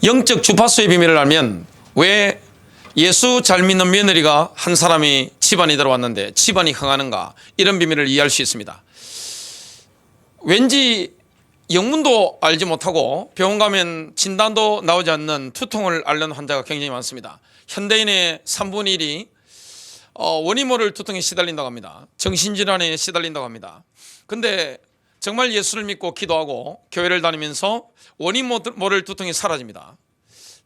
영적 주파수의 비밀을 알면 왜 예수 잘 믿는 며느리가 한 사람이 집안에 들어왔는데 집안이 흥하는가, 이런 비밀을 이해할 수 있습니다. 왠지 영문도 알지 못하고 병원 가면 진단도 나오지 않는 두통을 앓는 환자가 굉장히 많습니다. 현대인의 3분의 1이 원인 모를 두통에 시달린다고 합니다. 정신질환에 시달린다고 합니다. 근데 정말 예수를 믿고 기도하고 교회를 다니면서 원인 모를 두통이 사라집니다.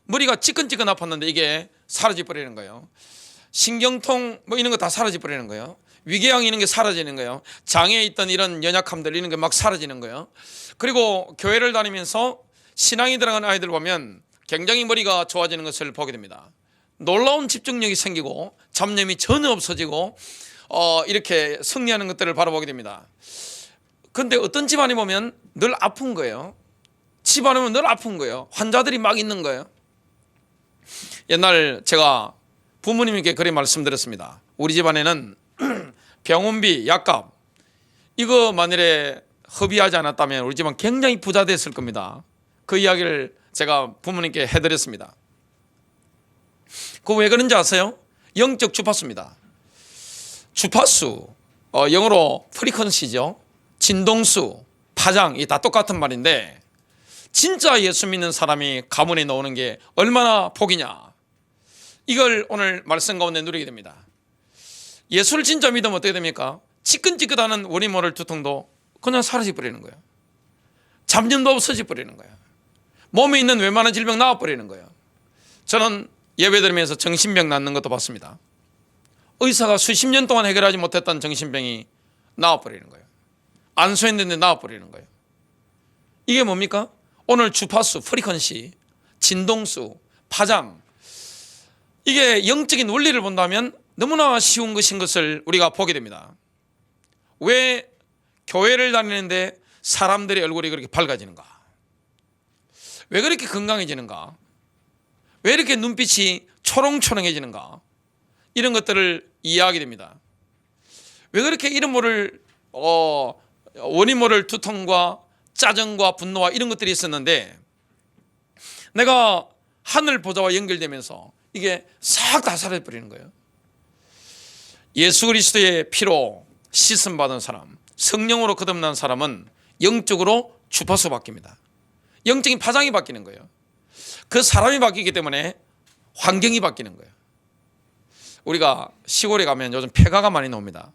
머리가 찌끈찌끈 아팠는데 이게 사라져버리는 거예요. 신경통 이런 거 다 사라져버리는 거예요. 위궤양 이런 게 사라지는 거예요. 장애에 있던 이런 연약함들 이런 게 막 사라지는 거예요. 그리고 교회를 다니면서 신앙이 들어간 아이들 보면 굉장히 머리가 좋아지는 것을 보게 됩니다. 놀라운 집중력이 생기고 잡념이 전혀 없어지고 이렇게 승리하는 것들을 바라보게 됩니다. 그런데 어떤 집안에 보면 늘 아픈 거예요. 집안에 보면 늘 아픈 거예요. 환자들이 막 있는 거예요. 옛날 제가 부모님께 그렇게 말씀드렸습니다. 우리 집안에는 병원비, 약값 이거 만일에 허비하지 않았다면 우리 집안 굉장히 부자 됐을 겁니다. 그 이야기를 제가 부모님께 해드렸습니다. 그거 왜 그런지 아세요? 영적 주파수입니다. 주파수, 영어로 프리퀀시죠. 진동수, 파장, 이 다 똑같은 말인데 진짜 예수 믿는 사람이 가문에 나오는 게 얼마나 복이냐, 이걸 오늘 말씀 가운데 누리게 됩니다. 예수를 진짜 믿으면 어떻게 됩니까? 찌끈찌끈하는 원인 모를 두통도 그냥 사라져버리는 거예요. 잡념도 없어져버리는 거예요. 몸에 있는 웬만한 질병 나와버리는 거예요. 저는 예배드리면서 정신병 낫는 것도 봤습니다. 의사가 수십 년 동안 해결하지 못했던 정신병이 나와버리는 거예요. 안수했는데 나와버리는 거예요. 이게 뭡니까? 오늘 주파수, 프리퀀시, 진동수, 파장, 이게 영적인 원리를 본다면 너무나 쉬운 것인 것을 우리가 보게 됩니다. 왜 교회를 다니는데 사람들의 얼굴이 그렇게 밝아지는가? 왜 그렇게 건강해지는가? 왜 이렇게 눈빛이 초롱초롱해지는가? 이런 것들을 이해하게 됩니다. 왜 그렇게 이런 모를 원인 모를 두통과 짜증과 분노와 이런 것들이 있었는데 내가 하늘 보좌와 연결되면서 이게 싹 다 사라져버리는 거예요. 예수 그리스도의 피로 씻음 받은 사람, 성령으로 거듭난 사람은 영적으로 주파수 바뀝니다. 영적인 파장이 바뀌는 거예요. 그 사람이 바뀌기 때문에 환경이 바뀌는 거예요. 우리가 시골에 가면 요즘 폐가가 많이 나옵니다.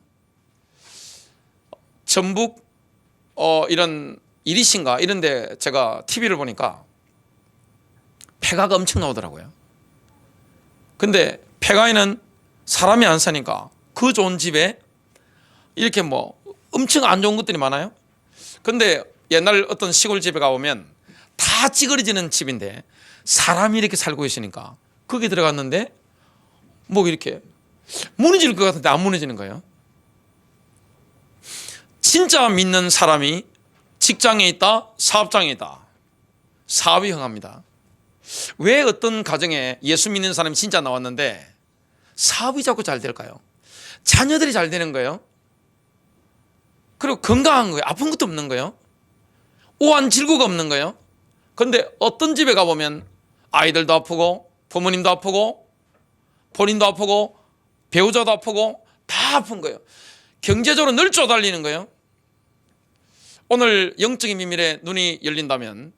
전북 이런 이리신가 이런 데 제가 TV를 보니까 폐가가 엄청 나오더라고요. 근데 폐가에는 사람이 안 사니까 그 좋은 집에 이렇게 엄청 안 좋은 것들이 많아요. 근데 옛날 어떤 시골 집에 가보면 다 찌그러지는 집인데 사람이 이렇게 살고 있으니까 거기 들어갔는데 이렇게 무너질 것 같은데 안 무너지는 거예요. 진짜 믿는 사람이 직장에 있다, 사업장에 있다, 사업이 흥합니다. 왜 어떤 가정에 예수 믿는 사람이 진짜 나왔는데 사업이 자꾸 잘 될까요? 자녀들이 잘 되는 거예요. 그리고 건강한 거예요. 아픈 것도 없는 거예요. 오한 질구가 없는 거예요. 그런데 어떤 집에 가보면 아이들도 아프고 부모님도 아프고 본인도 아프고 배우자도 아프고 다 아픈 거예요. 경제적으로 늘 쪼달리는 거예요. 오늘 영적인 비밀에 눈이 열린다면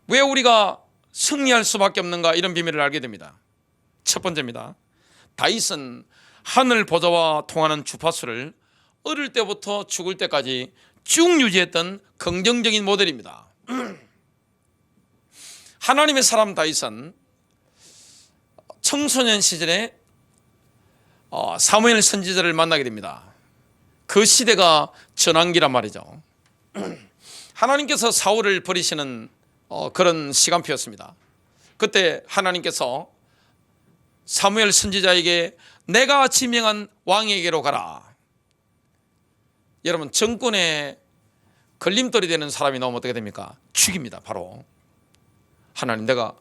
왜 우리가 승리할 수밖에 없는가, 이런 비밀을 알게 됩니다. 첫 번째입니다. 다윗은 하늘 보좌와 통하는 주파수를 어릴 때부터 죽을 때까지 쭉 유지했던 긍정적인 모델입니다. 하나님의 사람 다윗은 청소년 시절에 사무엘 선지자를 만나게 됩니다. 그 시대가 전환기란 말이죠. 하나님께서 사울을 버리시는 그런 시간표였습니다. 그때 하나님께서 사무엘 선지자에게 내가 지명한 왕에게로 가라. 여러분, 정권에 걸림돌이 되는 사람이 나오면 어떻게 됩니까? 죽입니다. 바로. 하나님, 내가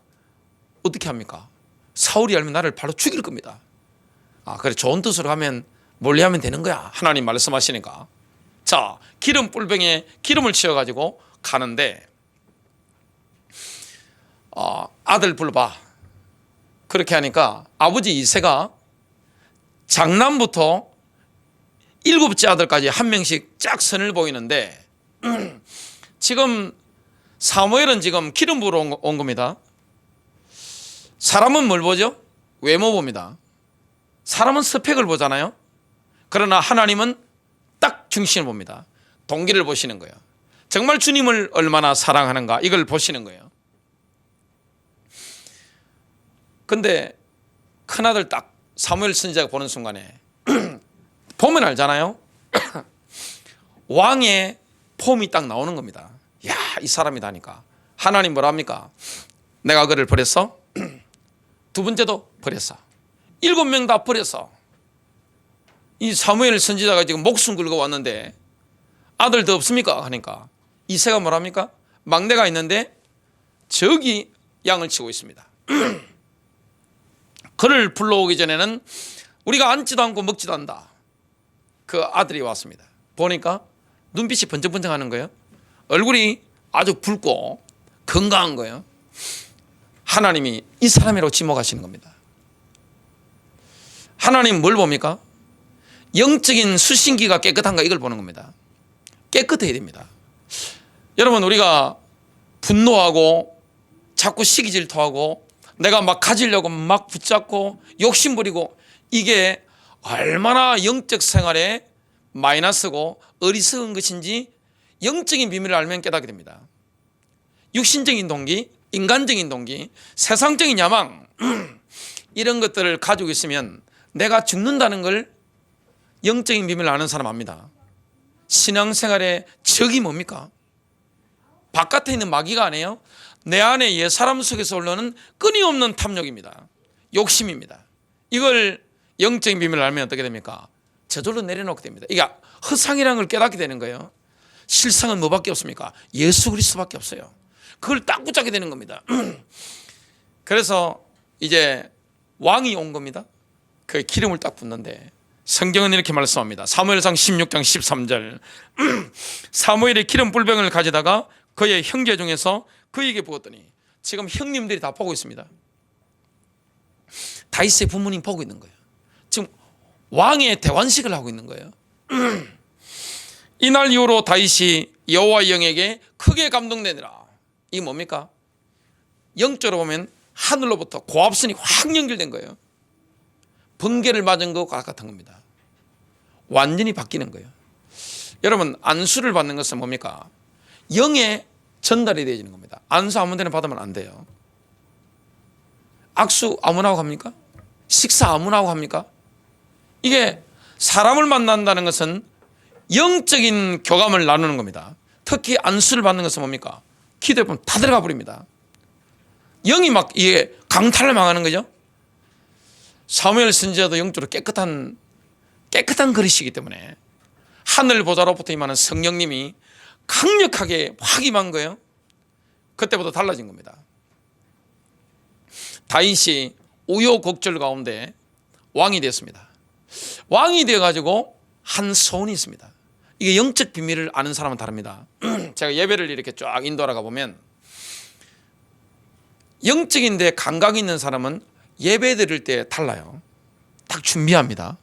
어떻게 합니까? 사울이 알면 나를 바로 죽일 겁니다. 그래, 좋은 뜻으로 하면 몰래 하면 되는 거야. 하나님 말씀하시니까. 자, 기름 뿔병에 기름을 채워가지고 가는데 아들 불러봐. 그렇게 하니까 아버지 이새가 장남부터 7째 아들까지 한 명씩 쫙 선을 보이는데 지금 사무엘은 지금 기름 부으러 온 겁니다. 사람은 뭘 보죠? 외모 봅니다. 사람은 스펙을 보잖아요. 그러나 하나님은 딱 중심을 봅니다. 동기를 보시는 거예요. 정말 주님을 얼마나 사랑하는가 이걸 보시는 거예요. 근데 큰아들 딱 사무엘 선지자가 보는 순간에 보면 알잖아요. 왕의 폼이 딱 나오는 겁니다. 야, 이 사람이다 하니까 하나님 뭐라 합니까? 내가 그를 버렸어? 두 번째도 버렸어. 7명 다 버렸어. 이 사무엘 선지자가 지금 목숨 걸고 왔는데 아들 더 없습니까? 하니까 이새가 뭐라 합니까? 막내가 있는데 저기 양을 치고 있습니다. 그를 불러오기 전에는 우리가 앉지도 않고 먹지도 않는다. 그 아들이 왔습니다. 보니까 눈빛이 번쩍번쩍하는 거예요. 얼굴이 아주 붉고 건강한 거예요. 하나님이 이 사람이라고 지목하시는 겁니다. 하나님 뭘 봅니까? 영적인 수신기가 깨끗한가 이걸 보는 겁니다. 깨끗해야 됩니다. 여러분, 우리가 분노하고 자꾸 시기 질투하고 내가 막 가지려고 막 붙잡고 욕심 부리고 이게 얼마나 영적 생활에 마이너스고 어리석은 것인지 영적인 비밀을 알면 깨닫게 됩니다. 육신적인 동기, 인간적인 동기, 세상적인 야망 이런 것들을 가지고 있으면 내가 죽는다는 걸 영적인 비밀을 아는 사람 압니다. 신앙생활의 적이 뭡니까? 바깥에 있는 마귀가 아니에요. 내 안에 옛사람 속에서 올라오는 끊임없는 탐욕입니다. 욕심입니다. 이걸 영적인 비밀을 알면 어떻게 됩니까? 저절로 내려놓게 됩니다. 이게 허상이라는 걸 깨닫게 되는 거예요. 실상은 뭐밖에 없습니까? 예수 그리스도밖에 없어요. 그걸 딱 붙잡게 되는 겁니다. 그래서 이제 왕이 온 겁니다. 그 기름을 딱 붓는데 성경은 이렇게 말씀합니다. 사무엘상 16장 13절 사무엘이 기름 뿔병을 가져다가 그의 형제 중에서 그에게 부었더니 지금 형님들이 다 보고 있습니다. 다윗의 부모님 보고 있는 거예요. 지금 왕의 대관식을 하고 있는 거예요. 이날 이후로 다윗이 여호와의 영에게 크게 감동되니라. 이게 뭡니까? 영적으로 보면 하늘로부터 고압선이 확 연결된 거예요. 번개를 맞은 것과 같은 겁니다. 완전히 바뀌는 거예요. 여러분, 안수를 받는 것은 뭡니까? 영에 전달이 되어지는 겁니다. 안수 아무 데나 받으면 안 돼요. 악수 아무나 하고 합니까? 식사 아무나 하고 합니까? 이게 사람을 만난다는 것은 영적인 교감을 나누는 겁니다. 특히 안수를 받는 것은 뭡니까? 기도해 보면 다 들어가 버립니다. 영이 막 이게 강탈을 망하는 거죠. 사무엘 선지자도 영적으로 깨끗한 그릇이기 때문에 하늘 보좌로부터 임하는 성령님이 강력하게 확 임한 거예요. 그때부터 달라진 겁니다. 다윗이 우여곡절 가운데 왕이 됐습니다. 왕이 되어가지고 한 소원이 있습니다. 이게 영적 비밀을 아는 사람은 다릅니다. 제가 예배를 이렇게 쫙 인도하러 가보면 영적인 데 감각이 있는 사람은 예배 드릴 때 달라요. 딱 준비합니다.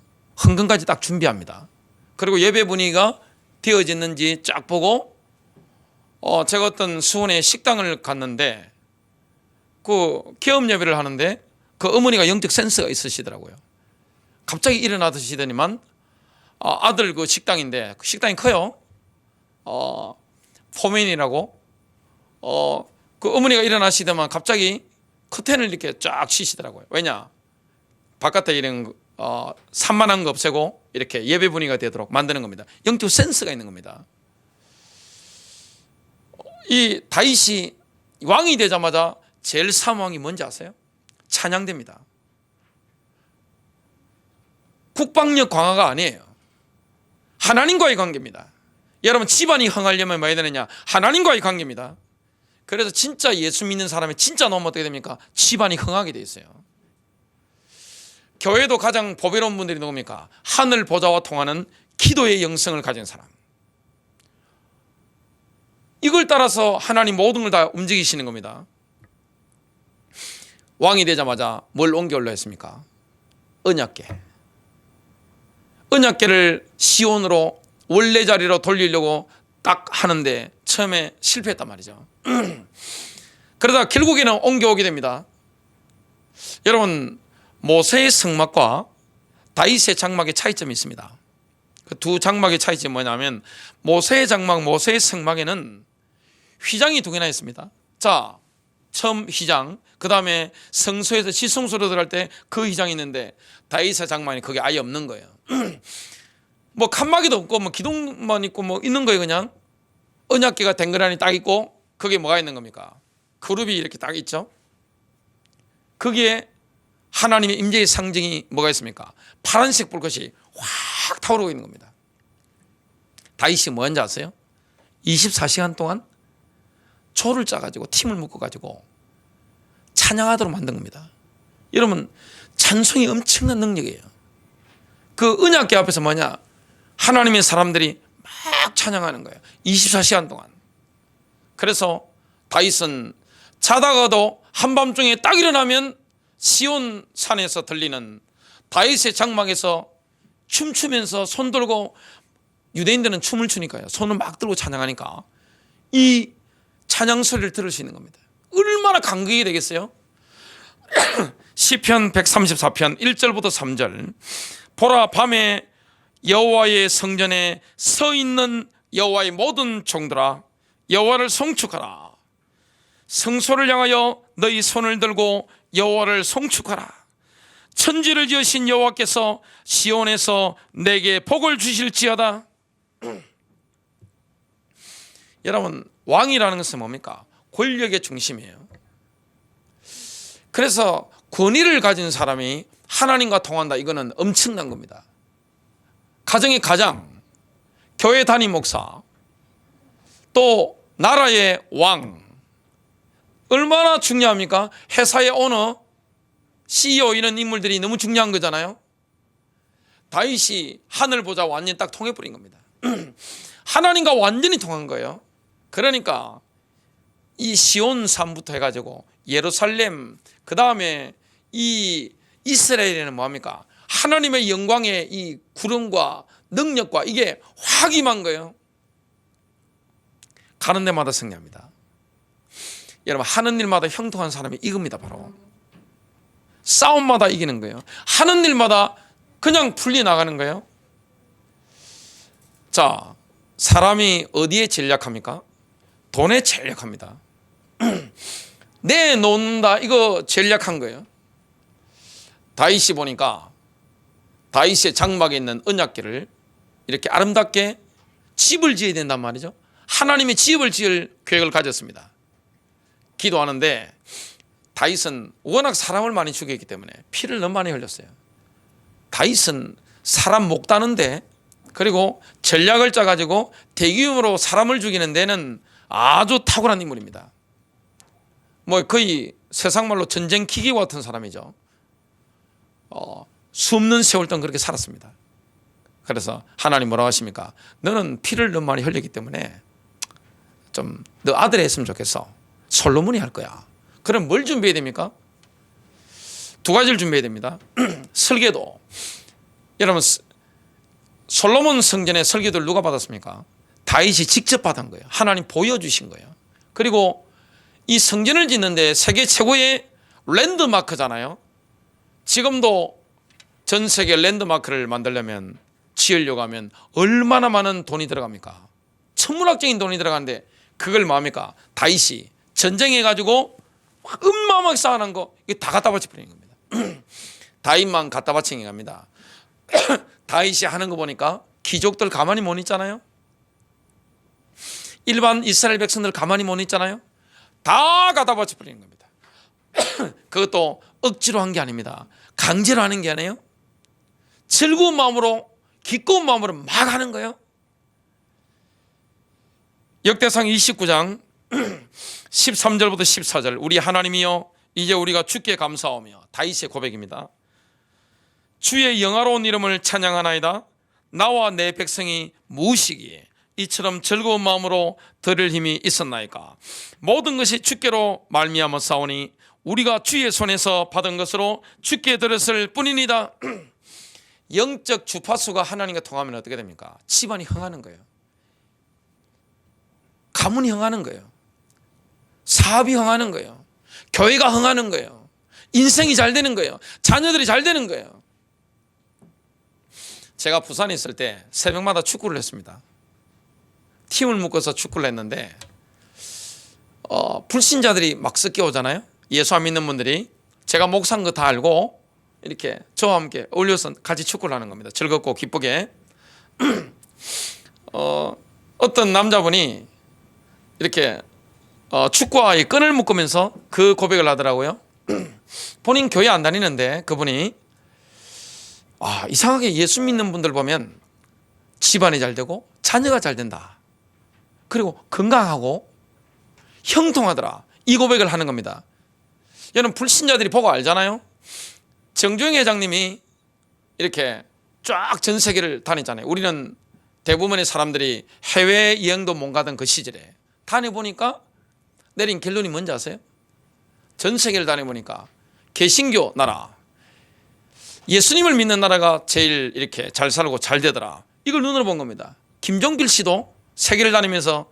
헌금까지 딱 준비합니다. 그리고 예배 분위기가 되어졌는지 쫙 보고 제가 어떤 수원에 식당을 갔는데 그 개업 예배를 하는데 그 어머니가 영적 센스가 있으시더라고요. 갑자기 일어나 드시더니만 아들 그 식당인데 그 식당이 커요. 포맨이라고 그 어머니가 일어나시더만 갑자기 커튼을 이렇게 쫙 치시더라고요. 왜냐? 바깥에 이런 산만한 거 없애고 이렇게 예배 분위기가 되도록 만드는 겁니다. 영적 센스가 있는 겁니다. 이 다윗이 왕이 되자마자 제일 사모한 게 뭔지 아세요? 찬양됩니다. 국방력 강화가 아니에요. 하나님과의 관계입니다. 여러분, 집안이 흥하려면 뭐 해야 되느냐? 하나님과의 관계입니다. 그래서 진짜 예수 믿는 사람이 진짜 너무 어떻게 됩니까? 집안이 흥하게 돼 있어요. 교회도 가장 보배로운 분들이 누굽니까? 하늘 보좌와 통하는 기도의 영성을 가진 사람. 이걸 따라서 하나님 모든 걸 다 움직이시는 겁니다. 왕이 되자마자 뭘 옮겨올려 했습니까? 언약궤. 언약궤를 시온으로 원래 자리로 돌리려고 딱 하는데 처음에 실패했단 말이죠. 그러다 결국에는 옮겨오게 됩니다. 여러분, 모세의 성막과 다윗의 장막의 차이점이 있습니다. 그 두 장막의 차이점이 뭐냐면, 모세의 장막, 모세의 성막에는 휘장이 두 개나 있습니다. 자, 처음 휘장, 그 다음에 성소에서 지성소로 들어갈 때 그 휘장이 있는데, 다윗의 장막에 그게 아예 없는 거예요. 뭐 칸막이도 없고 뭐 기둥만 있고 뭐 있는 거예요. 그냥 언약궤가 댕그라니 딱 있고, 거기에 뭐가 있는 겁니까? 그룹이 이렇게 딱 있죠. 거기에 하나님의 임재의 상징이 뭐가 있습니까? 파란색 불꽃이 확 타오르고 있는 겁니다. 다윗이 뭐 한지 아세요? 24시간 동안 조를 짜가지고 팀을 묶어가지고 찬양하도록 만든 겁니다. 여러분, 찬송이 엄청난 능력이에요. 그 언약궤 앞에서 뭐냐? 하나님의 사람들이 막 찬양하는 거예요. 24시간 동안. 그래서 다윗은 자다가도 한밤중에 딱 일어나면 시온 산에서 들리는 다윗의 장막에서 춤추면서 손 들고, 유대인들은 춤을 추니까요, 손을 막 들고 찬양하니까 이 찬양 소리를 들을 수 있는 겁니다. 얼마나 감격이 되겠어요? 시편 134편 1절부터 3절. 보라, 밤에 여호와의 성전에 서 있는 여호와의 모든 종들아, 여호와를 송축하라. 성소를 향하여 너희 손을 들고 여호와를 송축하라. 천지를 지으신 여호와께서 시온에서 내게 복을 주실지어다. 여러분, 왕이라는 것은 뭡니까? 권력의 중심이에요. 그래서 권위를 가진 사람이 하나님과 통한다, 이거는 엄청난 겁니다. 가정의 가장, 교회 담임 목사, 또 나라의 왕, 얼마나 중요합니까? 회사의 오너, CEO, 이런 인물들이 너무 중요한 거잖아요. 다윗이 하늘 보자 완전히 딱 통해버린 겁니다. 하나님과 완전히 통한 거예요. 그러니까 이 시온 산부터 해가지고 예루살렘, 그 다음에 이 이스라엘에는 뭐합니까? 하나님의 영광의 이 구름과 능력과 이게 확 임한 거예요. 가는 데마다 승리합니다. 여러분, 하는 일마다 형통한 사람이 이겁니다. 바로 싸움마다 이기는 거예요. 하는 일마다 그냥 풀려나가는 거예요. 자, 사람이 어디에 전략합니까? 돈에 전략합니다. 내놓는다, 이거 전략한 거예요. 다윗이 보니까 다윗의 장막에 있는 언약궤를 이렇게 아름답게 집을 지어야 된단 말이죠. 하나님의 집을 지을 계획을 가졌습니다. 기도하는데 다윗은 워낙 사람을 많이 죽였기 때문에 피를 너무 많이 흘렸어요. 다윗은 사람 목 다는데, 그리고 전략을 짜가지고 대규모로 사람을 죽이는 데는 아주 탁월한 인물입니다. 뭐 거의 세상 말로 전쟁 기계 같은 사람이죠. 숨는 세월 동안 그렇게 살았습니다. 그래서 하나님 뭐라고 하십니까? 너는 피를 너무 많이 흘렸기 때문에 좀 너 아들이 했으면 좋겠어. 솔로몬이 할 거야. 그럼 뭘 준비해야 됩니까? 두 가지를 준비해야 됩니다. 설계도. 여러분, 솔로몬 성전의 설계도를 누가 받았습니까? 다윗이 직접 받은 거예요. 하나님 보여주신 거예요. 그리고 이 성전을 짓는데 세계 최고의 랜드마크잖아요. 지금도 전 세계 랜드마크를 만들려면, 지으려고 하면 얼마나 많은 돈이 들어갑니까? 천문학적인 돈이 들어가는데 그걸 뭡니까? 다윗이 전쟁해가지고 어마어마하게 쌓아놓은 거 이게 다 갖다 바쳐버리는 겁니다. 다윗만 갖다 바치는 겁니다. 다윗이 하는 거 보니까 귀족들 가만히 못 있잖아요. 일반 이스라엘 백성들 가만히 못 있잖아요. 다 갖다 바쳐버리는 겁니다. 그것도 억지로 한 게 아닙니다. 강제로 하는 게 아니에요. 즐거운 마음으로, 기꺼운 마음으로 막 하는 거예요. 역대상 29장 13절부터 14절. 우리 하나님이여, 이제 우리가 주께 감사하며, 다윗의 고백입니다. 주의 영화로운 이름을 찬양하나이다. 나와 내 백성이 무엇이기에 이처럼 즐거운 마음으로 들을 힘이 있었나이까. 모든 것이 주께로 말미암아 싸우니 우리가 주의 손에서 받은 것으로 주께 드렸을 뿐이니다. 영적 주파수가 하나님과 통하면 어떻게 됩니까? 집안이 흥하는 거예요. 가문이 흥하는 거예요. 사업이 흥하는 거예요. 교회가 흥하는 거예요. 인생이 잘 되는 거예요. 자녀들이 잘 되는 거예요. 제가 부산에 있을 때 새벽마다 축구를 했습니다. 팀을 묶어서 축구를 했는데 불신자들이 막 섞여오잖아요. 예수 안 믿는 분들이. 제가 목사인 거 다 알고 이렇게 저와 함께 어울려서 같이 축구를 하는 겁니다. 즐겁고 기쁘게. 어떤 남자분이 이렇게 축구화에 끈을 묶으면서 그 고백을 하더라고요. 본인 교회 안 다니는데 그분이 이상하게 예수 믿는 분들 보면 집안이 잘 되고 자녀가 잘 된다. 그리고 건강하고 형통하더라. 이 고백을 하는 겁니다. 여러분 불신자들이 보고 알잖아요. 정주영 회장님이 이렇게 쫙 전 세계를 다녔잖아요. 우리는 대부분의 사람들이 해외 여행도 못 가던 그 시절에 다녀보니까 내린 결론이 뭔지 아세요? 전 세계를 다녀보니까 개신교 나라, 예수님을 믿는 나라가 제일 이렇게 잘 살고 잘 되더라. 이걸 눈으로 본 겁니다. 김종필 씨도 세계를 다니면서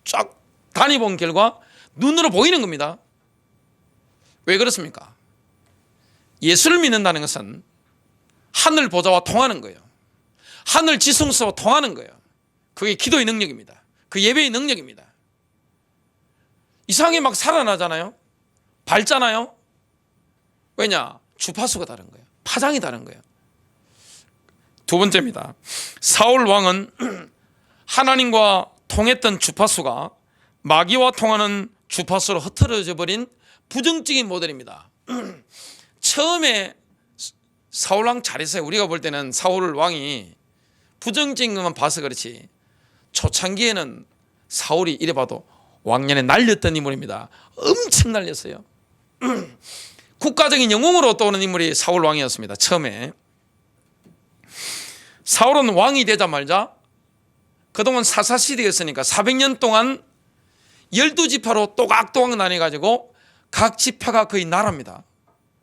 쫙 다녀본 결과 눈으로 보이는 겁니다. 왜 그렇습니까? 예수를 믿는다는 것은 하늘 보좌와 통하는 거예요. 하늘 지성소와 통하는 거예요. 그게 기도의 능력입니다. 그 예배의 능력입니다. 이상하게 막 살아나잖아요. 밝잖아요. 왜냐? 주파수가 다른 거예요. 파장이 다른 거예요. 두 번째입니다. 사울 왕은 하나님과 통했던 주파수가 마귀와 통하는 주파수로 흩어져 버린 부정적인 모델입니다. 처음에 사울 왕 잘했어요. 우리가 볼 때는 사울 왕이 부정적인 것만 봐서 그렇지 초창기에는 사울이 이래 봐도 왕년에 날렸던 인물입니다. 엄청 날렸어요. 국가적인 영웅으로 떠오르는 인물이 사울 왕이었습니다. 처음에 사울은 왕이 되자마자 그동안 사사시대였으니까 400년 동안 12지파로 또각또각 나뉘어가지고 각 지파가 거의 나라입니다.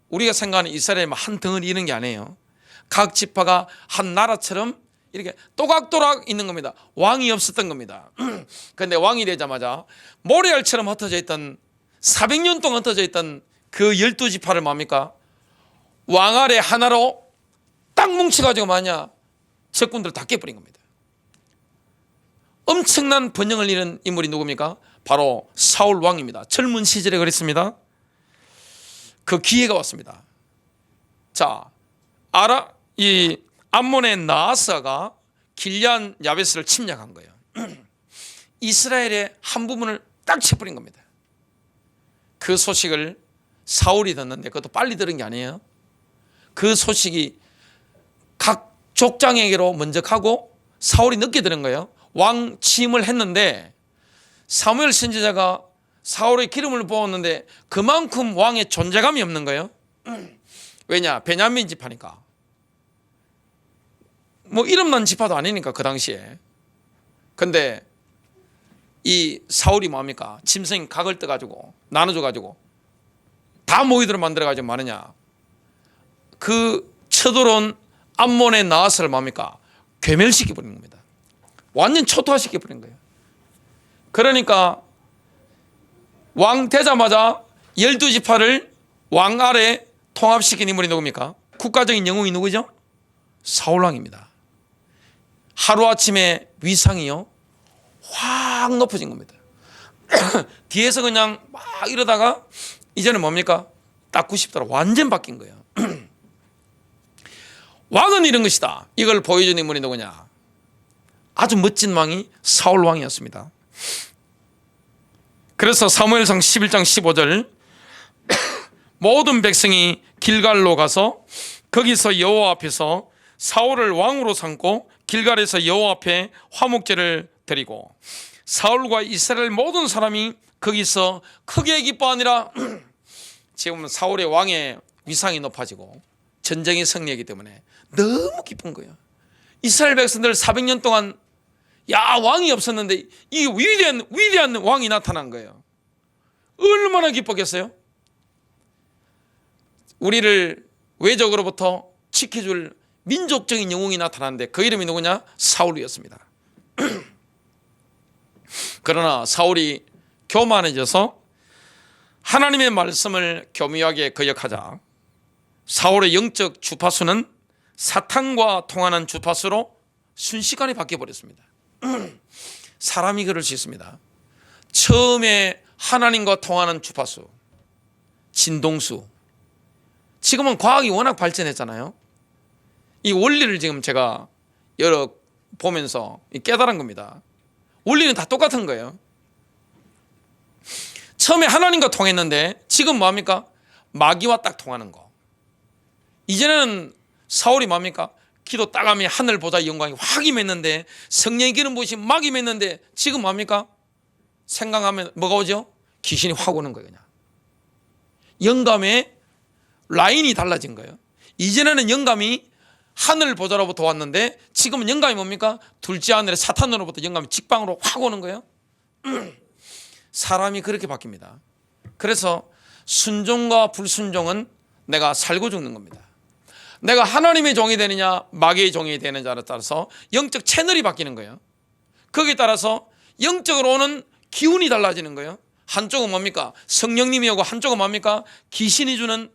우리가 생각하는 이스라엘 한 덩어리 이런 게 아니에요. 각 지파가 한 나라처럼 이렇게 또각또각 있는 겁니다. 왕이 없었던 겁니다. 그런데 왕이 되자마자 모래알처럼 흩어져 있던 400년 동안 흩어져 있던 그 12지파를 뭡니까? 왕 아래 하나로 딱 뭉쳐가지고 마냐 적군들을 다 깨버린 겁니다. 엄청난 번영을 이룬 인물이 누굽니까? 바로 사울 왕입니다. 젊은 시절에 그랬습니다. 그 기회가 왔습니다. 자, 이 암몬의 나하스가 길리앗 야베스를 침략한 거예요. 이스라엘의 한 부분을 딱 쳐버린 겁니다. 그 소식을 사울이 듣는데 그것도 빨리 들은 게 아니에요. 그 소식이 각 족장에게로 먼저 가고 사울이 늦게 들은 거예요. 왕 취임을 했는데 사무엘 선지자가 사울의 기름을 부었는데 그만큼 왕의 존재감이 없는 거예요. 왜냐? 베냐민 지파니까. 뭐 이름 난 지파도 아니니까 그 당시에. 근데 이 사울이 뭡니까? 짐승 각을 떠가지고 나눠줘가지고 다 모이도록 만들어가지고 마느냐? 그 쳐들어온 암몬의 나하스를 뭡니까? 괴멸시켜버린 겁니다. 완전 초토화시켜버린 거예요. 그러니까 왕 되자마자 12지파를 왕 아래 통합시킨 인물이 누굽니까? 국가적인 영웅이 누구죠? 사울왕입니다. 하루아침에 위상이요 확 높아진 겁니다. 뒤에서 그냥 막 이러다가 이제는 뭡니까? 딱 90도로 완전 바뀐 거예요. 왕은 이런 것이다. 이걸 보여준 인물이 누구냐? 아주 멋진 왕이 사울왕이었습니다. 그래서 사무엘상 11장 15절 모든 백성이 길갈로 가서 거기서 여호와 앞에서 사울을 왕으로 삼고 길갈에서 여호와 앞에 화목제를 드리고 사울과 이스라엘 모든 사람이 거기서 크게 기뻐하니라. 지금 사울의 왕의 위상이 높아지고 전쟁의 승리이기 때문에 너무 기쁜 거예요. 이스라엘 백성들 400년 동안 왕이 없었는데 이게 위대한 왕이 나타난 거예요. 얼마나 기뻤겠어요? 우리를 외적으로부터 지켜줄 민족적인 영웅이 나타났는데 그 이름이 누구냐? 사울이었습니다. 그러나 사울이 교만해져서 하나님의 말씀을 교묘하게 거역하자 사울의 영적 주파수는 사탄과 통하는 주파수로 순식간에 바뀌어버렸습니다. 사람이 그럴 수 있습니다. 처음에 하나님과 통하는 주파수, 진동수. 지금은 과학이 워낙 발전했잖아요. 이 원리를 지금 제가 여러 보면서 깨달은 겁니다. 원리는 다 똑같은 거예요. 처음에 하나님과 통했는데 지금 뭐합니까? 마귀와 딱 통하는 거. 이제는 사울이 뭐합니까? 기도 딱 하면 하늘 보좌 영광이 확 임했는데 성령의 기름 부으심 막 임했는데 지금 뭐합니까? 생각하면 뭐가 오죠? 귀신이 확 오는 거예요. 그냥. 영감의 라인이 달라진 거예요. 이전에는 영감이 하늘 보좌로부터 왔는데 지금은 영감이 뭡니까? 둘째 하늘의 사탄으로부터 영감이 직방으로 확 오는 거예요. 사람이 그렇게 바뀝니다. 그래서 순종과 불순종은 내가 살고 죽는 겁니다. 내가 하나님의 종이 되느냐 마귀의 종이 되느냐에 따라서 영적 채널이 바뀌는 거예요. 거기에 따라서 영적으로 오는 기운이 달라지는 거예요. 한쪽은 뭡니까? 성령님이 오고 한쪽은 뭡니까? 귀신이 주는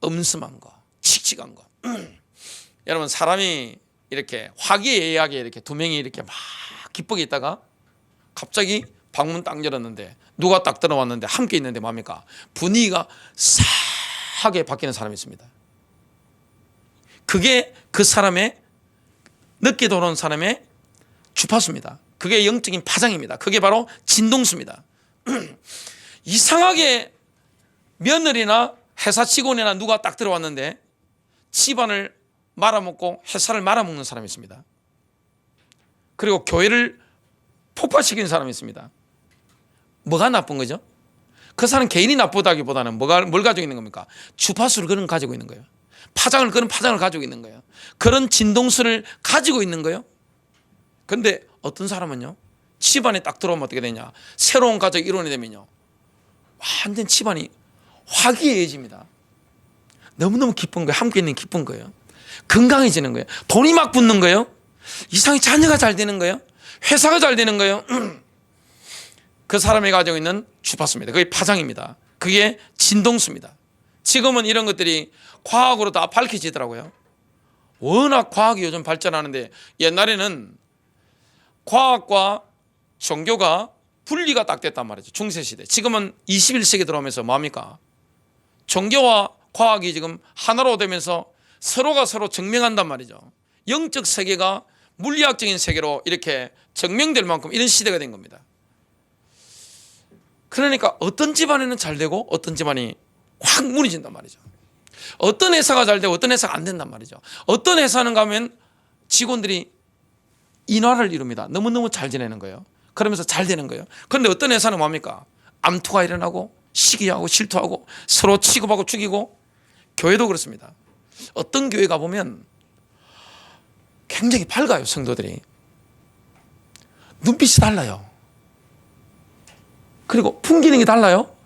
음슴한 거, 칙칙한 거. 여러분 사람이 이렇게 화기애애하게 이렇게 두 명이 이렇게 막 기쁘게 있다가 갑자기 방문 딱 열었는데 누가 딱 들어왔는데 함께 있는데 뭡니까? 분위기가 싸하게 바뀌는 사람이 있습니다. 그게 그 사람의 늦게 들어온 사람의 주파수입니다. 그게 영적인 파장입니다. 그게 바로 진동수입니다. 이상하게 며느리나 회사 직원이나 누가 딱 들어왔는데 집안을 말아먹고 회사를 말아먹는 사람이 있습니다. 그리고 교회를 폭파시키는 사람이 있습니다. 뭐가 나쁜 거죠? 그 사람 개인이 나쁘다기보다는 뭘 가지고 있는 겁니까? 주파수를 그는 가지고 있는 거예요. 파장을 그는 파장을 가지고 있는 거예요. 그런 진동수를 가지고 있는 거예요. 그런데 어떤 사람은요, 집안에 딱 들어오면 어떻게 되냐? 새로운 가족 일원이 되면요, 완전 집안이 화기애애해집니다. 너무너무 기쁜 거예요. 함께 있는 기쁜 거예요. 건강해지는 거예요. 돈이 막 붙는 거예요. 이상히 자녀가 잘 되는 거예요. 회사가 잘 되는 거예요. 그 사람이 가지고 있는 주파수입니다. 그게 파장입니다. 그게 진동수입니다. 지금은 이런 것들이 과학으로 다 밝혀지더라고요. 워낙 과학이 요즘 발전하는데 옛날에는 과학과 종교가 분리가 딱 됐단 말이죠. 중세시대. 지금은 21세기 들어오면서 뭡니까? 종교와 과학이 지금 하나로 되면서 서로가 서로 증명한단 말이죠. 영적 세계가 물리학적인 세계로 이렇게 증명될 만큼 이런 시대가 된 겁니다. 그러니까 어떤 집안에는 잘 되고 어떤 집안이 확 무너진단 말이죠. 어떤 회사가 잘 되고 어떤 회사가 안 된단 말이죠. 어떤 회사는 가면 직원들이 인화를 이룹니다. 너무너무 잘 지내는 거예요. 그러면서 잘 되는 거예요. 그런데 어떤 회사는 뭡니까? 암투가 일어나고 시기하고 실투하고 서로 취급하고 죽이고. 교회도 그렇습니다. 어떤 교회 가보면 굉장히 밝아요. 성도들이 눈빛이 달라요. 그리고 풍기는 게 달라요.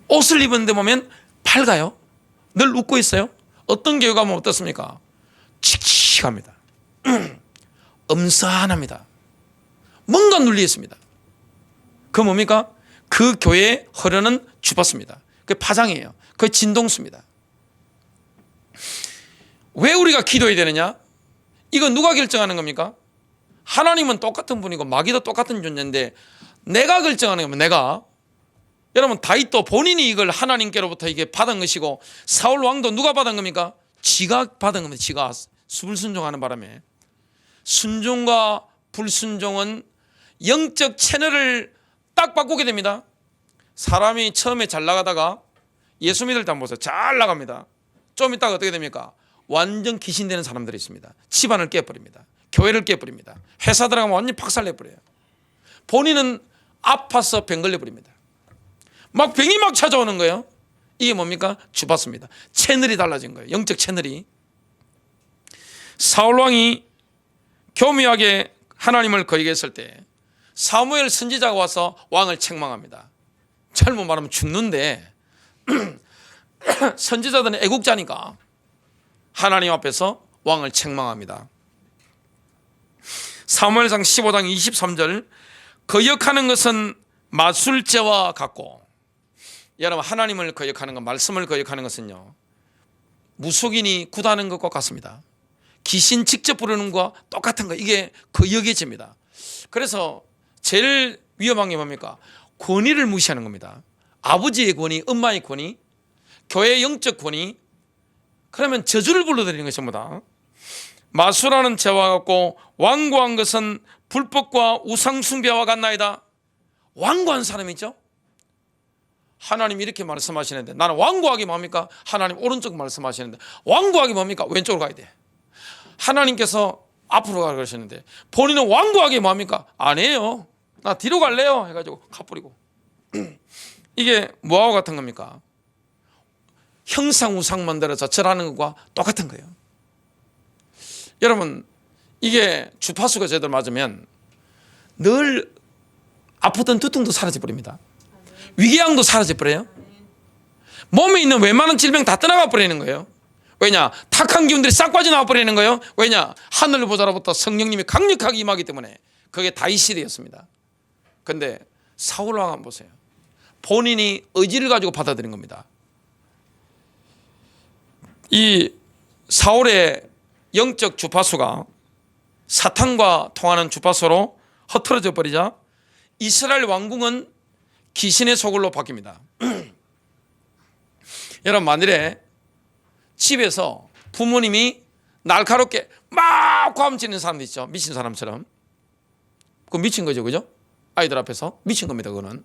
옷을 입었는데 보면 밝아요. 늘 웃고 있어요. 어떤 교회 가면 어떻습니까? 칙칙합니다. 엄선합니다. 뭔가 눌려 있습니다. 그 뭡니까? 그 교회에 흐르는 주파수입니다. 그게 파장이에요. 그게 진동수입니다. 왜 우리가 기도해야 되느냐? 이거 누가 결정하는 겁니까? 하나님은 똑같은 분이고 마귀도 똑같은 존재인데 내가 결정하는 겁니다. 내가. 여러분 다윗도 본인이 이걸 하나님께로부터 이게 받은 것이고 사울 왕도 누가 받은 겁니까? 지가 받은 겁니다. 지가 불순종하는 바람에. 순종과 불순종은 영적 채널을 딱 바꾸게 됩니다. 사람이 처음에 잘 나가다가 예수 믿을 때 한번 보세요. 잘 나갑니다. 좀 있다가 어떻게 됩니까? 완전 귀신되는 사람들이 있습니다. 집안을 깨버립니다. 교회를 깨버립니다. 회사 들어가면 완전 박살내버려요. 본인은 아파서 병 걸려버립니다. 막 병이 막 찾아오는 거예요. 이게 뭡니까? 주파수입니다. 채널이 달라진 거예요. 영적 채널이. 사울왕이 교묘하게 하나님을 거역했을 때 사무엘 선지자가 와서 왕을 책망합니다. 잘못 말하면 죽는데 선지자들은 애국자니까 하나님 앞에서 왕을 책망합니다. 사무엘상 15장 23절 거역하는 것은 마술죄와 같고, 여러분 하나님을 거역하는 것, 말씀을 거역하는 것은요 무속인이 굿하는 것과 같습니다. 귀신 직접 부르는 것과 똑같은 거, 이게 거역의 죄입니다. 그래서 제일 위험한 게 뭡니까? 권위를 무시하는 겁니다. 아버지의 권위, 엄마의 권위, 교회의 영적 권위, 그러면 저주를 불러들이는 것이 전부다. 마술하는 죄와 같고 완고한 것은 불법과 우상숭배와 같나이다. 완고한 사람이죠. 하나님 이렇게 말씀하시는데, 나는 완고하게 뭡니까? 하나님 오른쪽 말씀하시는데 완고하게 뭡니까? 왼쪽으로 가야 돼. 하나님께서 앞으로 가라 그러시는데 본인은 완고하게 뭡니까? 아니에요, 나 뒤로 갈래요 해가지고 가버리고. 이게 뭐하고 같은 겁니까? 형상 우상 만들어서 절하는 것과 똑같은 거예요. 여러분 이게 주파수가 제대로 맞으면 늘 아프던 두통도 사라져 버립니다. 위궤양도 사라져 버려요. 몸에 있는 웬만한 질병 다 떠나가 버리는 거예요. 왜냐? 탁한 기운들이 싹 빠져나와 버리는 거예요. 왜냐? 하늘을 보자로부터 성령님이 강력하게 임하기 때문에. 그게 다윗 시대였습니다. 그런데 사울 왕 한번 보세요. 본인이 의지를 가지고 받아들인 겁니다. 이 사울의 영적 주파수가 사탄과 통하는 주파수로 흩어져 버리자 이스라엘 왕궁은 귀신의 소굴로 바뀝니다. 여러분 만일에 집에서 부모님이 날카롭게 막 고함치는 사람도 있죠. 미친 사람처럼. 그거 미친 거죠, 그죠? 아이들 앞에서 미친 겁니다, 그거는.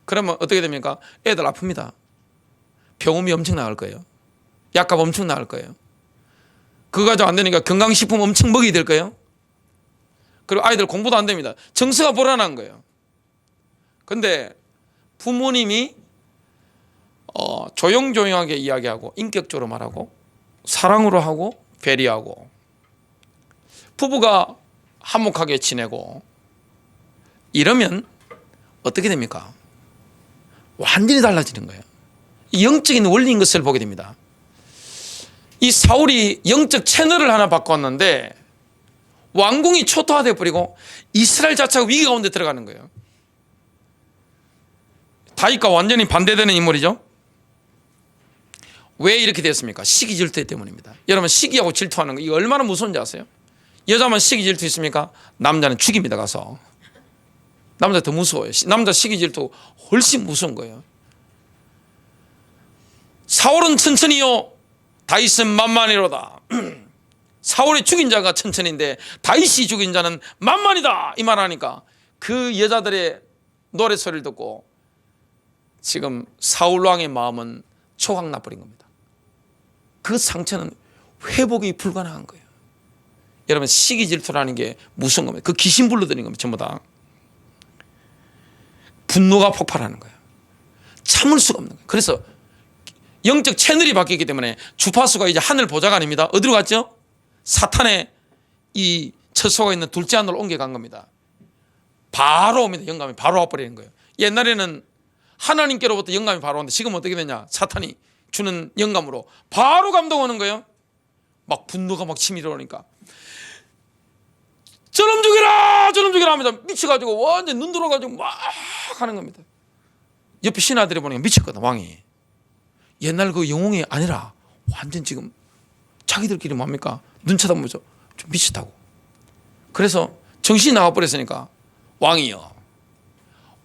그러면 어떻게 됩니까? 애들 아픕니다. 병음이 엄청 나갈 거예요. 약값 엄청 나갈 거예요. 그거 가지고 안 되니까 건강식품 엄청 먹이게 될 거예요. 그리고 아이들 공부도 안 됩니다. 정서가 불안한 거예요. 근데 부모님이 조용조용하게 이야기하고 인격적으로 말하고 사랑으로 하고 배려하고 부부가 화목하게 지내고 이러면 어떻게 됩니까? 완전히 달라지는 거예요. 영적인 원리인 것을 보게 됩니다. 이 사울이 영적 채널을 하나 바꿨는데 왕궁이 초토화되어 버리고 이스라엘 자체가 위기 가운데 들어가는 거예요. 다윗과 완전히 반대되는 인물이죠. 왜 이렇게 됐습니까? 시기 질투 때문입니다. 여러분 시기하고 질투하는 거 이거 얼마나 무서운지 아세요? 여자만 시기 질투 있습니까? 남자는 죽입니다. 가서 남자 더 무서워요. 남자 시기 질투 훨씬 무서운 거예요. 사울은 천천히요 다윗은 만만이로다. 사울이 죽인 자가 천천히인데 다윗이 죽인 자는 만만이다 이 말하니까 그 여자들의 노래소리를 듣고 지금 사울 왕의 마음은 초강 나버린 겁니다. 그 상처는 회복이 불가능한 거예요. 여러분 시기 질투라는 게 무슨 겁니까? 그 귀신 불러들이는 겁니다. 전부 다 분노가 폭발하는 거예요. 참을 수가 없는 거예요. 그래서 영적 채널이 바뀌기 때문에 주파수가 이제 하늘 보좌가 아닙니다. 어디로 갔죠? 사탄의 이 처소가 있는 둘째 하늘로 옮겨간 겁니다. 바로 옵니다. 영감이 바로 와버리는 거예요. 옛날에는 하나님께로부터 영감이 바로 오는데 지금 어떻게 되냐? 사탄이 주는 영감으로 바로 감동하는 거예요. 막 분노가 막 치밀어 오니까 저놈 죽이라 합니다. 미쳐가지고 완전 눈 돌아가지고 막 하는 겁니다. 옆에 신하들이 보니까 미쳤거든. 왕이 옛날 그 영웅이 아니라 완전 지금 자기들끼리 뭡니까? 눈 쳐다보면서 좀 미쳤다고. 그래서 정신이 나가버렸으니까 왕이요,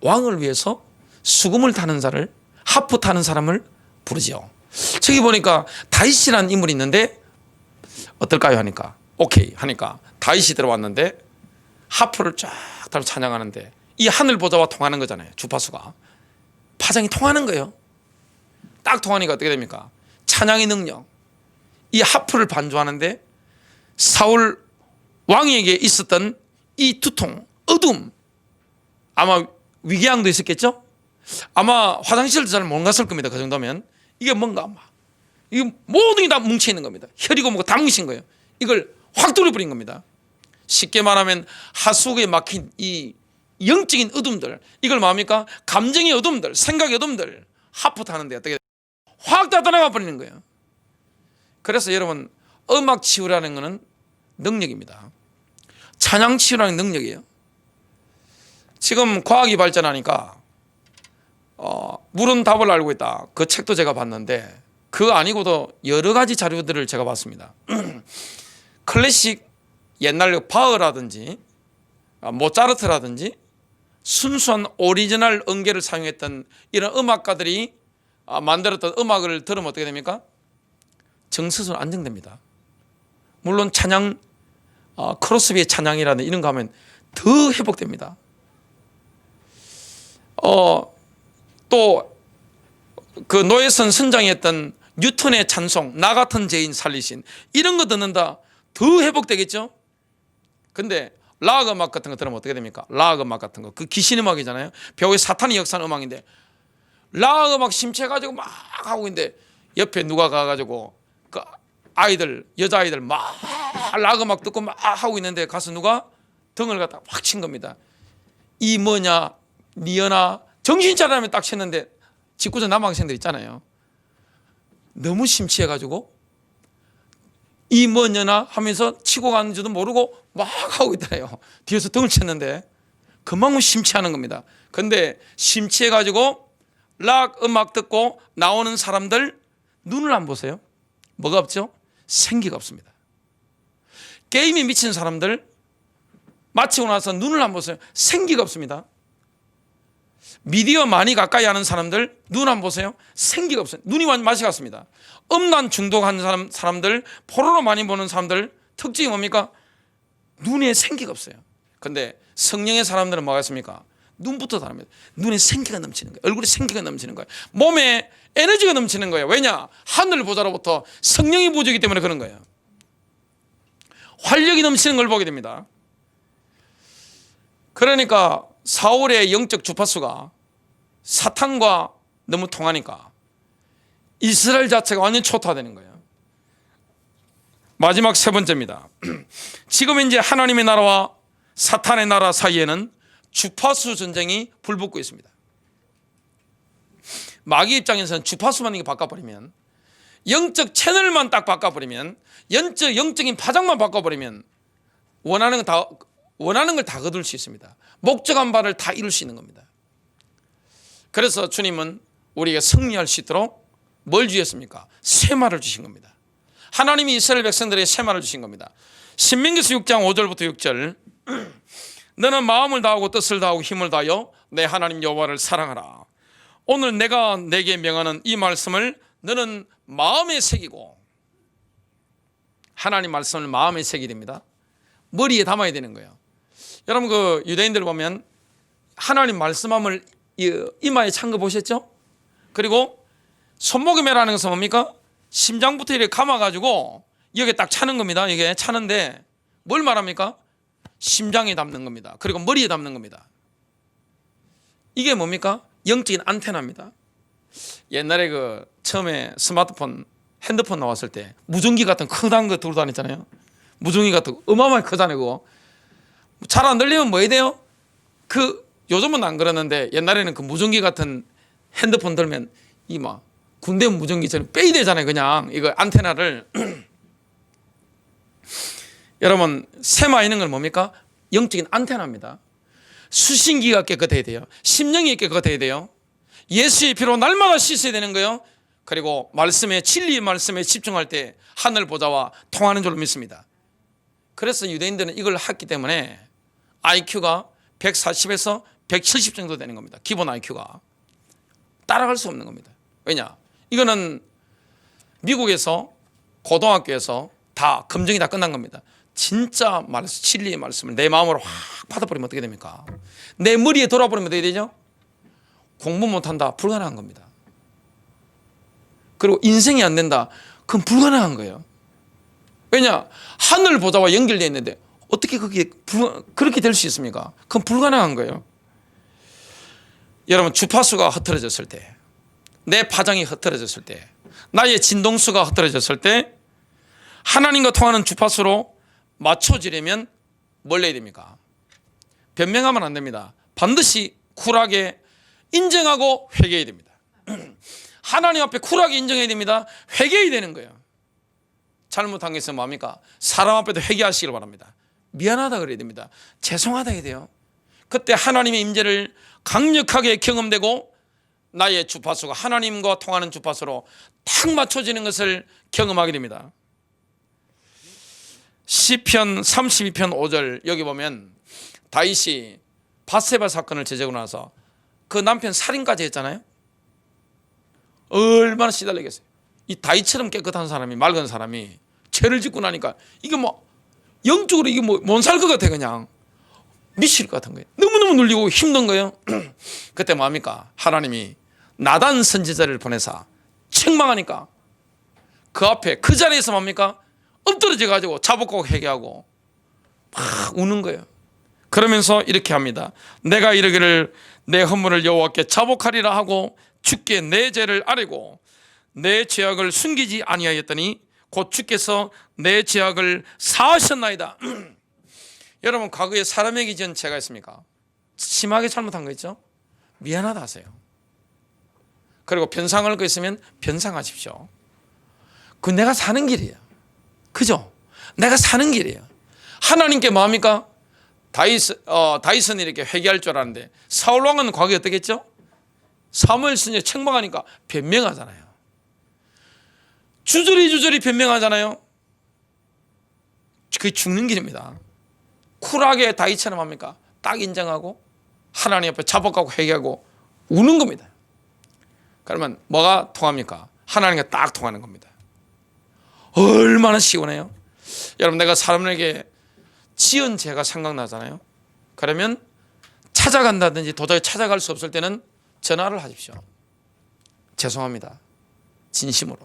왕을 위해서 수금을 타는 자를, 하프 타는 사람을 부르지요. 저기 보니까 다윗이라는 인물이 있는데 어떨까요 하니까 오케이 하니까 다윗이 들어왔는데 하프를 쫙 달고 찬양하는데 이 하늘 보좌와 통하는 거잖아요. 주파수가 파장이 통하는 거예요. 딱 통하니까 어떻게 됩니까? 찬양의 능력, 이 하프를 반주하는데 사울 왕에게 있었던 이 두통, 어둠, 아마 위궤양도 있었겠죠? 아마 화장실도 잘 못 갔을 겁니다. 그 정도면 이게 뭔가 막 이게 모든 게 다 뭉쳐 있는 겁니다. 혈이고 뭐고 다 뭉친 거예요. 이걸 확 뚫어버린 겁니다. 쉽게 말하면 하수구에 막힌 이 영적인 어둠들, 이걸 뭡니까? 감정의 어둠들, 생각의 어둠들 하프 타는데 어떻게 확 다 떠나가 버리는 거예요. 그래서 여러분, 음악 치유라는 것은 능력입니다. 찬양 치유라는 능력이에요. 지금 과학이 발전하니까 물은 답을 알고 있다. 그 책도 제가 봤는데 그거 아니고도 여러 가지 자료들을 제가 봤습니다. 클래식 옛날 바흐라든지 모차르트라든지 순수한 오리지널 음계를 사용했던 이런 음악가들이 만들었던 음악을 들으면 어떻게 됩니까? 정서는 안정됩니다. 물론 찬양, 크로스비의 찬양이라든 이런 거 하면 더 회복됩니다. 또 그 노예선 선장이 했던 뉴턴의 찬송, 나 같은 죄인 살리신, 이런 거 듣는다 더 회복되겠죠. 근데 락 음악 같은 거 들으면 어떻게 됩니까? 락 음악 같은 거, 그 귀신 음악이잖아요. 배우의 사탄이 역사하는 음악인데 락 음악 심취해가지고 막 하고 있는데 옆에 누가 가가지고 그 아이들, 여자아이들 막 락 음악 듣고 막 하고 있는데 가서 누가 등을 갖다 확 친 겁니다. 이 뭐냐, 니어나, 정신 차리면 딱 쳤는데 직구전 남학생들 있잖아요. 너무 심취해가지고 이 뭐냐나 하면서 치고 가는지도 모르고 막 하고 있더래요. 뒤에서 등을 쳤는데 그만큼 심취하는 겁니다. 근데 심취해가지고 락 음악 듣고 나오는 사람들 눈을 안 보세요. 뭐가 없죠? 생기가 없습니다. 게임에 미친 사람들 마치고 나서 눈을 안 보세요. 생기가 없습니다. 미디어 많이 가까이 하는 사람들 눈 안 보세요. 생기가 없어요. 눈이 완전 맛이 갔습니다. 음란 중독한 사람들, 포르노 많이 보는 사람들 특징이 뭡니까? 눈에 생기가 없어요. 근데 성령의 사람들은 뭐가 있습니까? 눈부터 다릅니다. 눈에 생기가 넘치는 거예요. 얼굴에 생기가 넘치는 거예요. 몸에 에너지가 넘치는 거예요. 왜냐? 하늘 보좌로부터 성령이 부어주기 때문에 그런 거예요. 활력이 넘치는 걸 보게 됩니다. 그러니까 사울의 영적 주파수가 사탄과 너무 통하니까 이스라엘 자체가 완전히 초토화되는 거예요. 마지막 세 번째입니다. 지금 이제 하나님의 나라와 사탄의 나라 사이에는 주파수 전쟁이 불붙고 있습니다. 마귀 입장에서는 주파수만 이게 바꿔버리면, 영적 채널만 딱 바꿔버리면, 영적인 파장만 바꿔버리면 원하는 걸 다 거둘 수 있습니다. 목적한 바를 다 이룰 수 있는 겁니다. 그래서 주님은 우리에게 승리할 수 있도록 뭘 주셨습니까? 쇠마를 주신 겁니다. 하나님이 이스라엘 백성들에게 쇠마를 주신 겁니다. 신명기서 6장 5절부터 6절 너는 마음을 다하고 뜻을 다하고 힘을 다하여 내 하나님 여호와를 사랑하라. 오늘 내가 내게 명하는 이 말씀을 너는 마음에 새기고, 하나님 말씀을 마음에 새기게 됩니다. 머리에 담아야 되는 거예요. 여러분 그 유대인들 보면 하나님 말씀함을 이마에 찬 거 보셨죠? 그리고 손목에 매라는 것은 뭡니까? 심장부터 이렇게 감아가지고 여기에 딱 차는 겁니다. 이게 차는데 뭘 말합니까? 심장에 담는 겁니다. 그리고 머리에 담는 겁니다. 이게 뭡니까? 영적인 안테나입니다. 옛날에 그 처음에 스마트폰, 핸드폰 나왔을 때 무전기 같은 크단 거 들고 다녔잖아요. 무전기 같은 거 어마어마하게 크잖아요. 그거 잘 안 들리면 뭐 해야 돼요? 요즘은 안 그러는데 옛날에는 그 무전기 같은 핸드폰 들면 이막 군대 무전기처럼 빼야 되잖아요. 그냥 이거 안테나를. 여러분 쇠마 있는 건 뭡니까? 영적인 안테나입니다. 수신기가 깨끗해야 돼요. 심령이 깨끗해야 돼요. 예수의 피로 날마다 씻어야 되는 거예요. 그리고 말씀에, 진리의 말씀에 집중할 때 하늘 보좌와 통하는 줄로 믿습니다. 그래서 유대인들은 이걸 했기 때문에 IQ가 140에서 170 정도 되는 겁니다. 기본 IQ가 따라갈 수 없는 겁니다. 왜냐? 이거는 미국에서 고등학교에서 다 검증이 다 끝난 겁니다. 진짜 말씀, 진리의 말씀을 내 마음으로 확 받아버리면 어떻게 됩니까? 내 머리에 돌아버리면 어떻게 되죠? 공부 못한다, 불가능한 겁니다. 그리고 인생이 안 된다, 그건 불가능한 거예요. 왜냐? 하늘 보좌와 연결되어 있는데 어떻게 그렇게 될 수 있습니까? 그건 불가능한 거예요. 여러분 주파수가 흐트러졌을 때, 내 파장이 흐트러졌을 때, 나의 진동수가 흐트러졌을 때 하나님과 통하는 주파수로 맞춰지려면 뭘 해야 됩니까? 변명하면 안 됩니다. 반드시 쿨하게 인정하고 회개해야 됩니다. 하나님 앞에 쿨하게 인정해야 됩니다. 회개해야 되는 거예요. 잘못한 게 있으면 뭐합니까? 사람 앞에도 회개하시길 바랍니다. 미안하다 그래야 됩니다. 죄송하다 해야 돼요. 그때 하나님의 임재를 강력하게 경험되고 나의 주파수가 하나님과 통하는 주파수로 딱 맞춰지는 것을 경험하게 됩니다. 시편 32편 5절 여기 보면 다윗이 밧세바 사건을 저지르고 나서 그 남편 살인까지 했잖아요. 얼마나 시달리겠어요. 이 다윗처럼 깨끗한 사람이, 맑은 사람이 죄를 짓고 나니까 이게 뭐 영적으로 이게 뭐 못 살 것 같아. 그냥 미칠 것 같은 거예요. 너무너무 눌리고 힘든 거예요. 그때 뭐합니까? 하나님이 나단 선지자를 보내사 책망하니까 그 앞에 그 자리에서 뭡니까? 엎드러져 가지고 자복하고 회개하고 막 우는 거예요. 그러면서 이렇게 합니다. 내가 이르기를 내 허물을 여호와께 자복하리라 하고 주께 내 죄를 아뢰고 내 죄악을 숨기지 아니하였더니 곧 주께서 내 죄악을 사하셨나이다. 여러분, 과거에 사람에게 지은 죄가 있습니까? 심하게 잘못한 거 있죠? 미안하다 하세요. 그리고 변상할 거 있으면 변상하십시오. 그 내가 사는 길이에요. 그죠? 내가 사는 길이에요. 하나님께 뭐합니까? 다윗은 이렇게 회개할 줄 알았는데 사울 왕은 과거에 어떻게 했죠? 사무엘 선지자 책망하니까 변명하잖아요. 주저리 변명하잖아요. 그게 죽는 길입니다. 쿨하게 다윗처럼 합니까? 딱 인정하고 하나님 앞에 자복하고 회개하고 우는 겁니다. 그러면 뭐가 통합니까? 하나님과 딱 통하는 겁니다. 얼마나 시원해요. 여러분, 내가 사람에게 지은 죄가 생각나잖아요. 그러면 찾아간다든지 도저히 찾아갈 수 없을 때는 전화를 하십시오. 죄송합니다. 진심으로.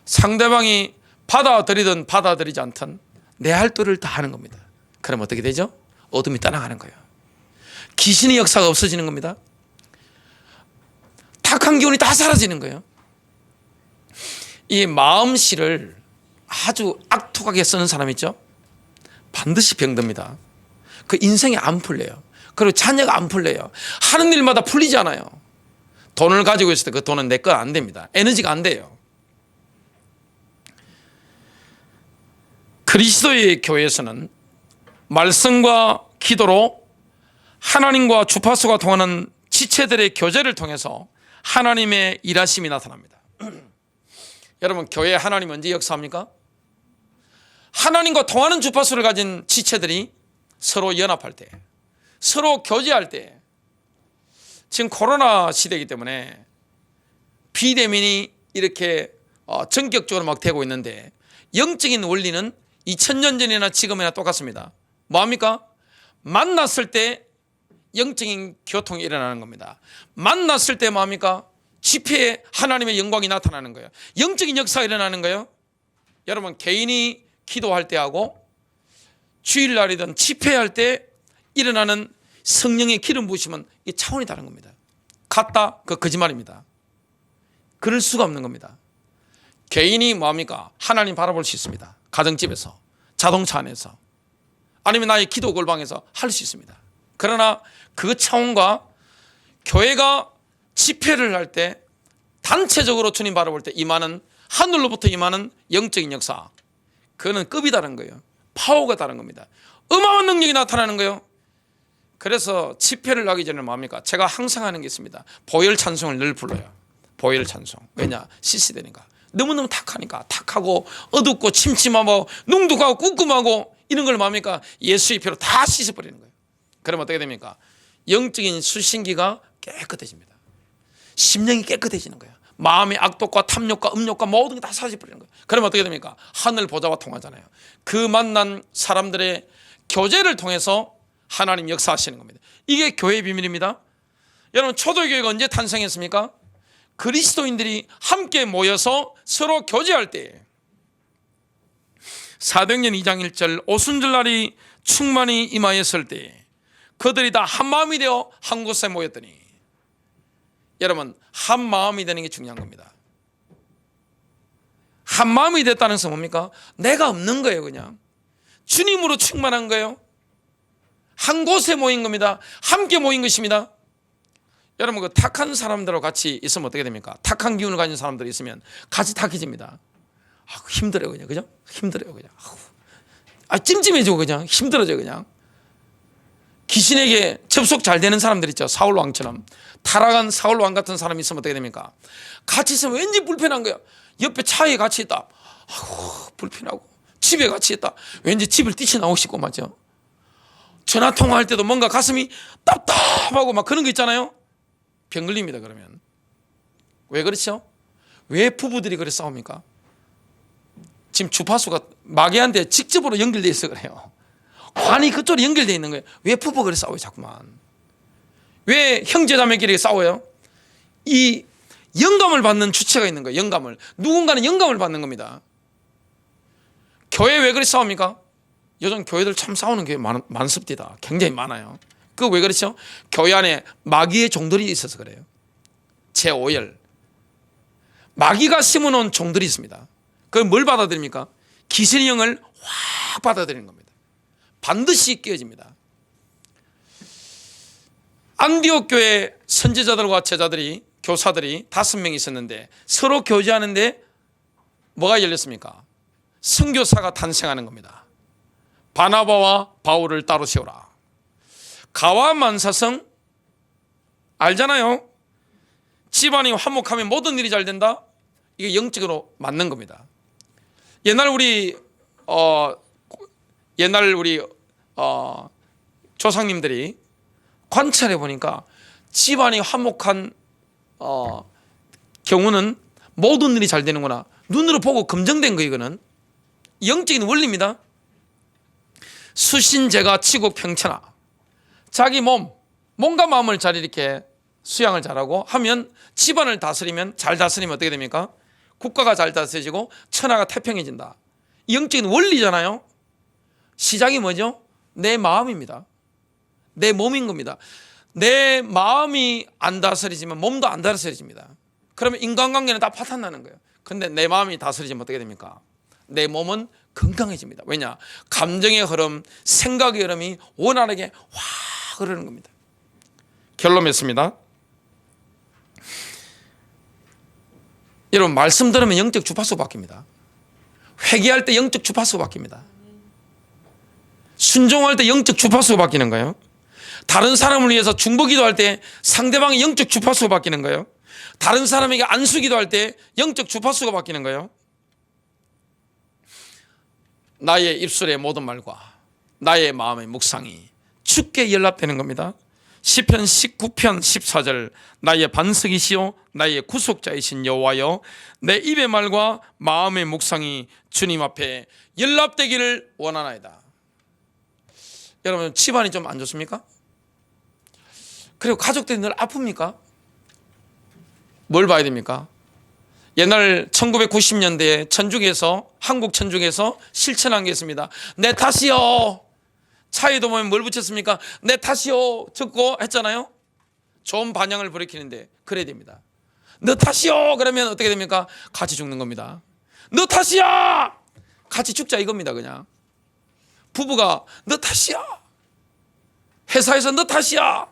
상대방이 받아들이든 받아들이지 않든 내 할 도를 다 하는 겁니다. 그럼 어떻게 되죠? 어둠이 떠나가는 거예요. 귀신의 역사가 없어지는 겁니다. 탁한 기운이 다 사라지는 거예요. 이 마음씨를 아주 악독하게 쓰는 사람 있죠? 반드시 병듭니다. 그 인생이 안 풀려요. 그리고 자녀가 안 풀려요. 하는 일마다 풀리지 않아요. 돈을 가지고 있을 때 그 돈은 내 거 안 됩니다. 에너지가 안 돼요. 그리스도의 교회에서는 말씀과 기도로 하나님과 주파수가 통하는 지체들의 교제를 통해서 하나님의 일하심이 나타납니다. 여러분, 교회에 하나님 언제 역사합니까? 하나님과 통하는 주파수를 가진 지체들이 서로 연합할 때, 서로 교제할 때. 지금 코로나 시대이기 때문에 비대면이 이렇게 전격적으로 막 되고 있는데 영적인 원리는 2000년 전이나 지금이나 똑같습니다. 뭐합니까? 만났을 때 영적인 교통이 일어나는 겁니다. 만났을 때 뭐합니까? 집회에 하나님의 영광이 나타나는 거예요. 영적인 역사가 일어나는 거예요. 여러분, 개인이 기도할 때하고 주일날이든 집회할 때 일어나는 성령의 기름 부으시면 이 차원이 다른 겁니다. 같다? 그 거짓말입니다. 그럴 수가 없는 겁니다. 개인이 뭐합니까? 하나님 바라볼 수 있습니다. 가정집에서, 자동차 안에서, 아니면 나의 기도 골방에서 할 수 있습니다. 그러나 그 차원과 교회가 집회를 할 때 단체적으로 주님 바라볼 때 임하는, 하늘로부터 임하는 영적인 역사, 그거는 급이 다른 거예요. 파워가 다른 겁니다. 어마어마한 능력이 나타나는 거예요. 그래서 집회를 하기 전에 뭐합니까? 제가 항상 하는 게 있습니다. 보혈 찬송을 늘 불러요. 보혈 찬송. 왜냐? 시시되니까. 너무너무 탁하니까. 탁하고 어둡고 침침하고 눅눅하고 꿉꿉하고 이런 걸 뭐합니까? 예수의 피로 다 씻어버리는 거예요. 그러면 어떻게 됩니까? 영적인 수신기가 깨끗해집니다. 심령이 깨끗해지는 거예요. 마음의 악독과 탐욕과 음욕과 모든 게 다 사라져버리는 거예요. 그러면 어떻게 됩니까? 하늘 보좌와 통하잖아요. 그 만난 사람들의 교제를 통해서 하나님 역사하시는 겁니다. 이게 교회의 비밀입니다. 여러분, 초대교회가 언제 탄생했습니까? 그리스도인들이 함께 모여서 서로 교제할 때, 사도행전 2장 1절 오순절날이 충만히 임하였을 때 그들이 다 한마음이 되어 한 곳에 모였더니, 여러분, 한마음이 되는 게 중요한 겁니다. 한마음이 됐다는 것은 뭡니까? 내가 없는 거예요. 그냥 주님으로 충만한 거예요. 한 곳에 모인 겁니다. 함께 모인 것입니다. 여러분 그 탁한 사람들하고 같이 있으면 어떻게 됩니까? 탁한 기운을 가진 사람들이 있으면 같이 탁해집니다. 힘들어요 그냥, 그죠? 힘들어요 그냥. 찜찜해지고 그냥 힘들어져 그냥. 귀신에게 접속 잘 되는 사람들 있죠. 사울 왕처럼 타락한 사울 왕 같은 사람이 있으면 어떻게 됩니까? 같이 있으면 왠지 불편한 거야. 옆에 차에 같이 있다. 불편하고. 집에 같이 있다. 왠지 집을 뛰쳐나오고 싶고 맞죠? 전화 통화할 때도 뭔가 가슴이 답답하고 막 그런 거 있잖아요. 병 걸립니다. 그러면 왜 그렇죠? 왜 부부들이 그래 싸웁니까? 지금 주파수가 마귀한테 직접으로 연결되어 있어 그래요. 관이 그쪽으로 연결되어 있는 거예요. 왜 부부가 그래 싸워요 자꾸만? 왜 형제자매끼리 싸워요? 이 영감을 받는 주체가 있는 거예요. 영감을. 누군가는 영감을 받는 겁니다. 교회 왜 그래 싸웁니까? 요즘 교회들 참 싸우는 교회 많습니다. 굉장히 많아요. 그거 왜 그렇죠? 교회 안에 마귀의 종들이 있어서 그래요. 제5열 마귀가 심어놓은 종들이 있습니다. 그걸 뭘 받아들입니까? 귀신의 영을 확 받아들이는 겁니다. 반드시 끼어집니다. 안디옥 교회 선지자들과 제자들이 교사들이 5명이 있었는데 서로 교제하는데 뭐가 열렸습니까? 선교사가 탄생하는 겁니다. 바나바와 바울을 따로 세우라. 가와 만사성 알잖아요. 집안이 화목하면 모든 일이 잘 된다. 이게 영적으로 맞는 겁니다. 옛날 우리 조상님들이 관찰해 보니까 집안이 화목한 경우는 모든 일이 잘 되는구나. 눈으로 보고 검증된 거 이거는 영적인 원리입니다. 수신제가 치국 평천하. 자기 몸과 마음을 잘 이렇게 수양을 잘하고 하면 집안을 다스리면 잘 다스리면 어떻게 됩니까? 국가가 잘 다스려지고 천하가 태평해진다. 영적인 원리잖아요. 시작이 뭐죠? 내 마음입니다. 내 몸인 겁니다. 내 마음이 안 다스려지면 몸도 안 다스려집니다. 그러면 인간관계는 다 파탄나는 거예요. 그런데 내 마음이 다스려지면 어떻게 됩니까? 내 몸은 건강해집니다. 왜냐? 감정의 흐름, 생각의 흐름이 원활하게 확 흐르는 겁니다. 결론 맺습니다. 여러분 말씀 들으면 영적 주파수가 바뀝니다. 회개할 때 영적 주파수가 바뀝니다. 순종할 때 영적 주파수가 바뀌는 거예요. 다른 사람을 위해서 중보 기도할 때 상대방의 영적 주파수가 바뀌는 거예요. 다른 사람에게 안수 기도할 때 영적 주파수가 바뀌는 거예요. 나의 입술의 모든 말과 나의 마음의 묵상이 주께 연락되는 겁니다. 시편 19편 14절 나의 반석이시요 나의 구속자이신 여호와여 내 입의 말과 마음의 묵상이 주님 앞에 연락되기를 원하나이다. 여러분 집안이 좀 안 좋습니까? 그리고 가족들이 늘 아픕니까? 뭘 봐야 됩니까? 옛날 1990년대에 천주교에서 한국 천주교에서 실천한 게 있습니다. 내 탓이요. 차에도 보면 뭘 붙였습니까? 내 탓이요 적고 했잖아요. 좋은 반향을 불이키는데 그래야 됩니다. 너 탓이요 그러면 어떻게 됩니까? 같이 죽는 겁니다. 너 탓이야 같이 죽자 이겁니다. 그냥 부부가 너 탓이야, 회사에서 너 탓이야,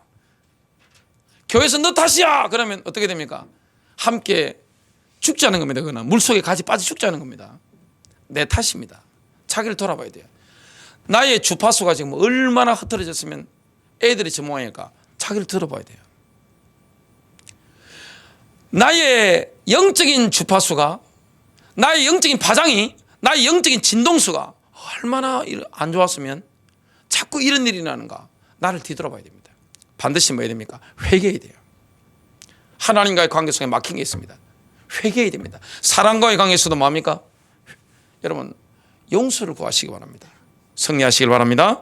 교회에서 너 탓이야 그러면 어떻게 됩니까? 함께 죽자는 겁니다. 그거는 물속에 같이 빠져 죽자는 겁니다. 내 탓입니다. 자기를 돌아봐야 돼요. 나의 주파수가 지금 얼마나 흐트러졌으면 애들이 저 모양일까? 자기를 들어봐야 돼요. 나의 영적인 주파수가, 나의 영적인 파장이, 나의 영적인 진동수가 얼마나 안 좋았으면 자꾸 이런 일이 나는가? 나를 뒤돌아봐야 됩니다. 반드시 뭐 해야 됩니까? 회개해야 돼요. 하나님과의 관계 속에 막힌 게 있습니다. 회개해야 됩니다. 사람과의 관계에서도 뭡니까? 여러분 용서를 구하시기 바랍니다. 승리하시길 바랍니다.